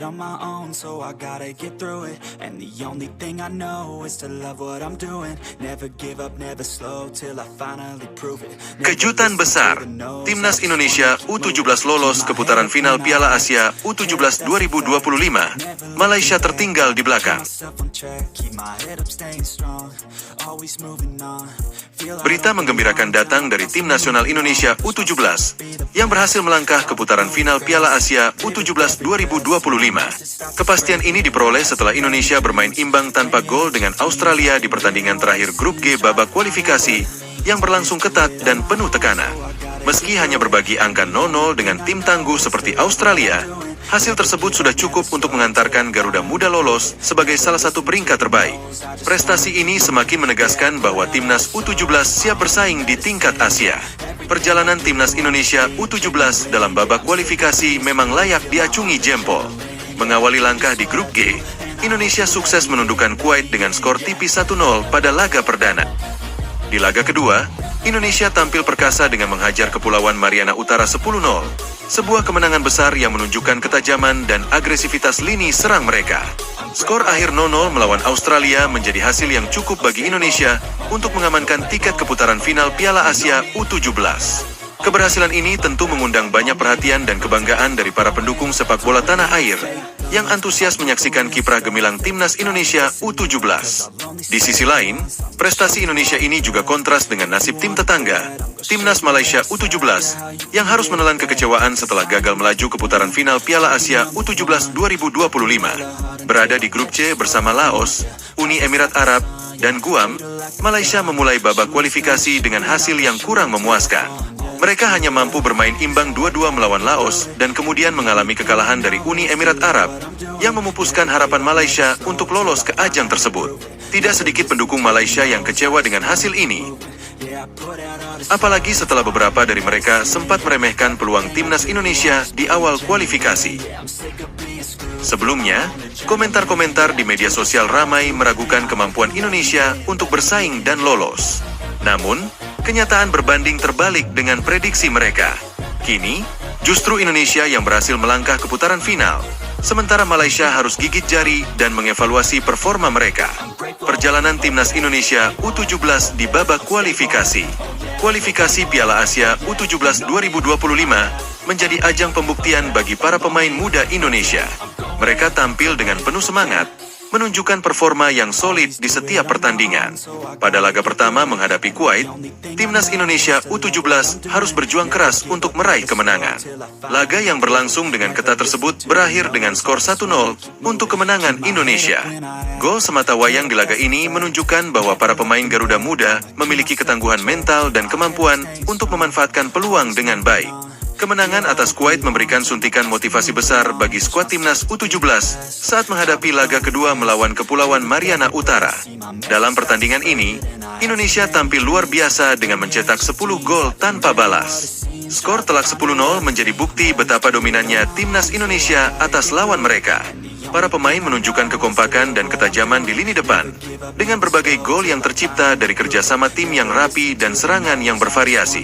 on my own, so I gotta get through it. And the only thing I know is to love what I'm doing. Never give up, never slow, till I finally prove it. Kejutan besar, Timnas Indonesia U17 lolos ke putaran final Piala Asia U17 2025. Malaysia tertinggal di belakang. Berita menggembirakan datang dari tim nasional Indonesia U17 yang berhasil melangkah ke putaran final Piala Asia U17 2025. Kepastian ini diperoleh setelah Indonesia bermain imbang tanpa gol dengan Australia di pertandingan terakhir grup G babak kualifikasi yang berlangsung ketat dan penuh tekanan. Meski hanya berbagi angka 0-0 dengan tim tangguh seperti Australia, hasil tersebut sudah cukup untuk mengantarkan Garuda Muda lolos sebagai salah satu peringkat terbaik. Prestasi ini semakin menegaskan bahwa Timnas U17 siap bersaing di tingkat Asia. Perjalanan Timnas Indonesia U17 dalam babak kualifikasi memang layak diacungi jempol. Mengawali langkah di grup G, Indonesia sukses menundukkan Kuwait dengan skor tipis 1-0 pada laga perdana. Di laga kedua, Indonesia tampil perkasa dengan menghajar Kepulauan Mariana Utara 10-0. Sebuah kemenangan besar yang menunjukkan ketajaman dan agresivitas lini serang mereka. Skor akhir 0-0 melawan Australia menjadi hasil yang cukup bagi Indonesia untuk mengamankan tiket ke putaran final Piala Asia U17. Keberhasilan ini tentu mengundang banyak perhatian dan kebanggaan dari para pendukung sepak bola tanah air yang antusias menyaksikan kiprah gemilang Timnas Indonesia U17. Di sisi lain, prestasi Indonesia ini juga kontras dengan nasib tim tetangga, Timnas Malaysia U17, yang harus menelan kekecewaan setelah gagal melaju ke putaran final Piala Asia U17 2025. Berada di grup C bersama Laos, Uni Emirat Arab, dan Guam, Malaysia memulai babak kualifikasi dengan hasil yang kurang memuaskan. Mereka hanya mampu bermain imbang 2-2 melawan Laos dan kemudian mengalami kekalahan dari Uni Emirat Arab yang memupuskan harapan Malaysia untuk lolos ke ajang tersebut. Tidak sedikit pendukung Malaysia yang kecewa dengan hasil ini. Apalagi setelah beberapa dari mereka sempat meremehkan peluang Timnas Indonesia di awal kualifikasi. Sebelumnya, komentar-komentar di media sosial ramai meragukan kemampuan Indonesia untuk bersaing dan lolos. Namun, kenyataan berbanding terbalik dengan prediksi mereka. Kini, justru Indonesia yang berhasil melangkah ke putaran final, sementara Malaysia harus gigit jari dan mengevaluasi performa mereka. Perjalanan Timnas Indonesia U17 di babak kualifikasi. Kualifikasi Piala Asia U17 2025 menjadi ajang pembuktian bagi para pemain muda Indonesia. Mereka tampil dengan penuh semangat, menunjukkan performa yang solid di setiap pertandingan. Pada laga pertama menghadapi Kuwait, Timnas Indonesia U17 harus berjuang keras untuk meraih kemenangan. Laga yang berlangsung dengan ketat tersebut berakhir dengan skor 1-0 untuk kemenangan Indonesia. Gol semata wayang di laga ini menunjukkan bahwa para pemain Garuda Muda memiliki ketangguhan mental dan kemampuan untuk memanfaatkan peluang dengan baik. Kemenangan atas Kuwait memberikan suntikan motivasi besar bagi skuad Timnas U17 saat menghadapi laga kedua melawan Kepulauan Mariana Utara. Dalam pertandingan ini, Indonesia tampil luar biasa dengan mencetak 10 gol tanpa balas. Skor telak 10-0 menjadi bukti betapa dominannya Timnas Indonesia atas lawan mereka. Para pemain menunjukkan kekompakan dan ketajaman di lini depan, dengan berbagai gol yang tercipta dari kerjasama tim yang rapi dan serangan yang bervariasi.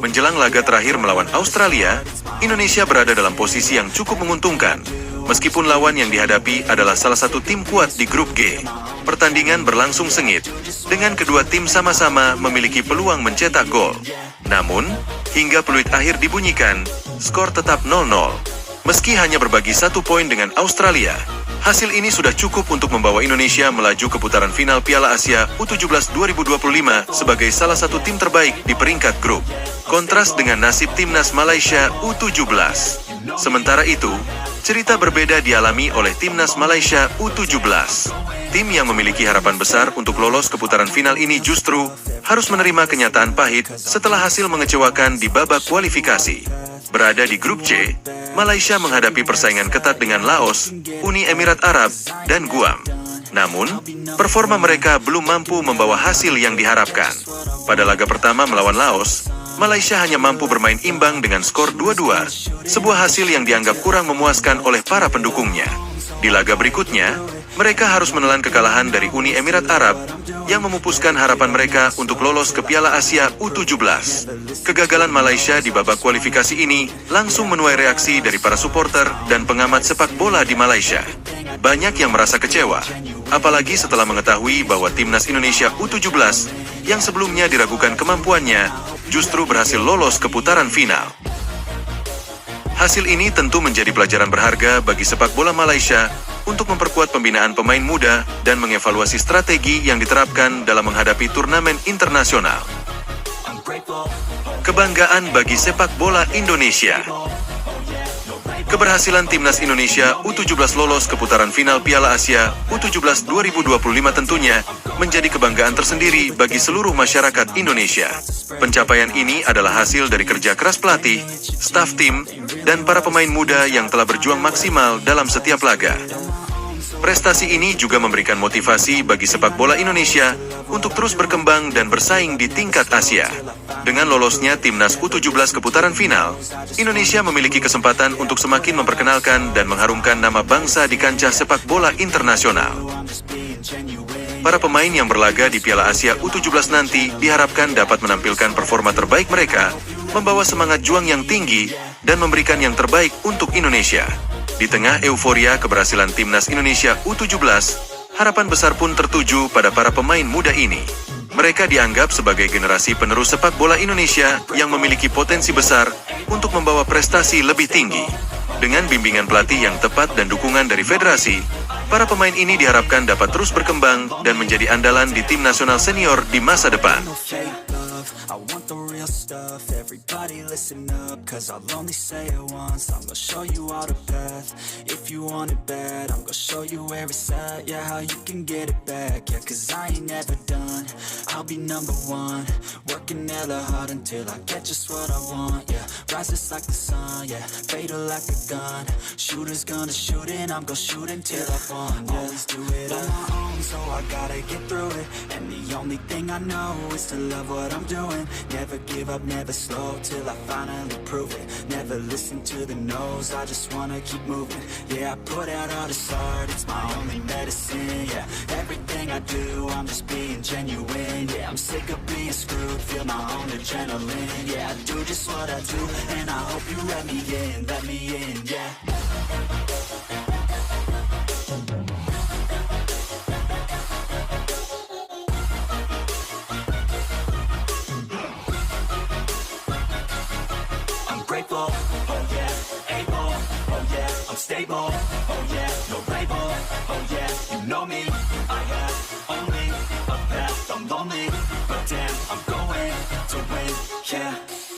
Menjelang laga terakhir melawan Australia, Indonesia berada dalam posisi yang cukup menguntungkan, meskipun lawan yang dihadapi adalah salah satu tim kuat di grup G. Pertandingan berlangsung sengit, dengan kedua tim sama-sama memiliki peluang mencetak gol. Namun, hingga peluit akhir dibunyikan, skor tetap 0-0. Meski hanya berbagi 1 poin dengan Australia, hasil ini sudah cukup untuk membawa Indonesia melaju ke putaran final Piala Asia U17 2025 sebagai salah satu tim terbaik di peringkat grup. Kontras dengan nasib Timnas Malaysia U17. Sementara itu, cerita berbeda dialami oleh Timnas Malaysia U17. Tim yang memiliki harapan besar untuk lolos ke putaran final ini justru harus menerima kenyataan pahit setelah hasil mengecewakan di babak kualifikasi. Berada di grup C, Malaysia menghadapi persaingan ketat dengan Laos, Uni Emirat Arab, dan Guam. Namun, performa mereka belum mampu membawa hasil yang diharapkan. Pada laga pertama melawan Laos, Malaysia hanya mampu bermain imbang dengan skor 2-2, sebuah hasil yang dianggap kurang memuaskan oleh para pendukungnya. Di laga berikutnya, Mereka harus menelan kekalahan dari Uni Emirat Arab yang memupuskan harapan mereka untuk lolos ke Piala Asia U17. Kegagalan Malaysia di babak kualifikasi ini langsung menuai reaksi dari para supporter dan pengamat sepak bola di Malaysia. Banyak yang merasa kecewa, apalagi setelah mengetahui bahwa timnas Indonesia U17 yang sebelumnya diragukan kemampuannya justru berhasil lolos ke putaran final. Hasil ini tentu menjadi pelajaran berharga bagi sepak bola Malaysia untuk memperkuat pembinaan pemain muda dan mengevaluasi strategi yang diterapkan dalam menghadapi turnamen internasional. Kebanggaan bagi sepak bola Indonesia. Keberhasilan timnas Indonesia U17 lolos ke putaran final Piala Asia U17 2025 tentunya menjadi kebanggaan tersendiri bagi seluruh masyarakat Indonesia. Pencapaian ini adalah hasil dari kerja keras pelatih, staf tim, dan para pemain muda yang telah berjuang maksimal dalam setiap laga. Prestasi ini juga memberikan motivasi bagi sepak bola Indonesia untuk terus berkembang dan bersaing di tingkat Asia. Dengan lolosnya timnas U17 ke putaran final, Indonesia memiliki kesempatan untuk semakin memperkenalkan dan mengharumkan nama bangsa di kancah sepak bola internasional. Para pemain yang berlaga di Piala Asia U17 nanti diharapkan dapat menampilkan performa terbaik mereka, membawa semangat juang yang tinggi, dan memberikan yang terbaik untuk Indonesia. Di tengah euforia keberhasilan timnas Indonesia U17, harapan besar pun tertuju pada para pemain muda ini. Mereka dianggap sebagai generasi penerus sepak bola Indonesia yang memiliki potensi besar untuk membawa prestasi lebih tinggi. Dengan bimbingan pelatih yang tepat dan dukungan dari federasi, para pemain ini diharapkan dapat terus berkembang dan menjadi andalan di tim nasional senior di masa depan. I want the real stuff, everybody listen up, cause I'll only say it once, I'm gonna show you all the path. If you want it bad, I'm gonna show you where it's at, yeah, how you can get it back, yeah, cause I ain't never done, I'll be number one, working hella hard until I get just what I want, yeah, rises like the sun, yeah, fatal like a gun, shooter's gonna shoot and I'm gonna shoot until I fall, yeah, always do it on my own, so I gotta get through it, and the only thing I know is to love what I'm doing. Never give up, never slow, till I finally prove it. Never listen to the no's, I just wanna keep moving. Yeah, I put out all this art, it's my only medicine. Yeah, everything I do, I'm just being genuine. Yeah, I'm sick of being screwed, feel my own adrenaline. Yeah, I do just what I do, and I hope you let me in, yeah. Grateful, oh yeah, able, oh yeah, I'm stable, oh yeah, no label, oh yeah, you know me, I have only a path, I'm lonely, but damn, I'm going to win, yeah.